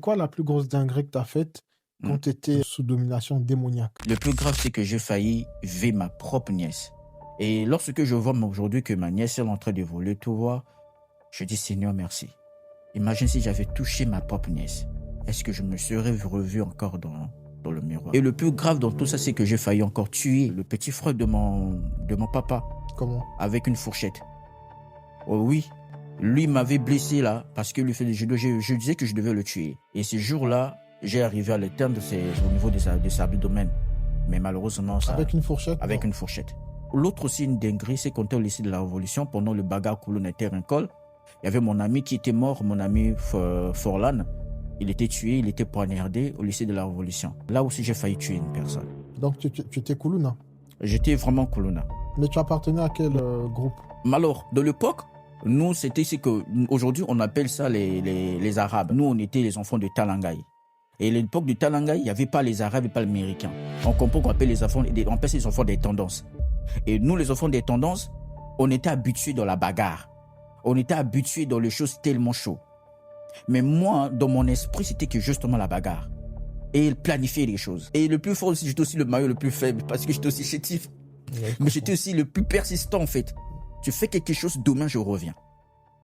quoi la plus grosse dinguerie que tu as faite quand tu étais sous domination démoniaque? Le plus grave, c'est que j'ai failli vivre ma propre nièce. Et lorsque je vois aujourd'hui que ma nièce est en train de voler, tu vois, je dis Seigneur, merci. Imagine si j'avais touché ma propre nièce. Est-ce que je me serais revu encore dans le miroir? Et le plus grave dans tout ça, c'est que j'ai failli encore tuer le petit frère de mon papa. Comment? Avec une fourchette. Oh oui, lui m'avait blessé là, parce que je disais que je devais le tuer. Et ce jour-là, j'ai arrivé à l'éteindre au niveau de sa abdomen. Mais malheureusement, ça... Avec une fourchette? Avec Non. une fourchette. L'autre aussi, une dinguerie, c'est quand on est au lycée de la Révolution, pendant le bagarre Kouloune et Terrencol, il y avait mon ami qui était mort, mon ami Forlan. Il était tué, il était poignardé au lycée de la Révolution. Là aussi, j'ai failli tuer une personne. Donc tu étais Koulouna? J'étais vraiment Koulouna. Mais tu appartenais à quel groupe? Alors, de l'époque, nous, c'était ce que aujourd'hui on appelle ça les Arabes. Nous, on était les enfants de Talangaï. Et à l'époque de Talangaï, il n'y avait pas les Arabes et pas les Américains. On comprend qu'on appelle les enfants des tendances. Et nous, les enfants des tendances, on était habitués dans la bagarre. On était habitués dans les choses tellement chaudes. Mais moi, dans mon esprit, c'était que justement la bagarre. Et planifier les choses. Et le plus fort aussi, j'étais aussi le maillot le plus faible parce que j'étais aussi chétif. Mais j'étais aussi le plus persistant en fait. Tu fais quelque chose, demain je reviens.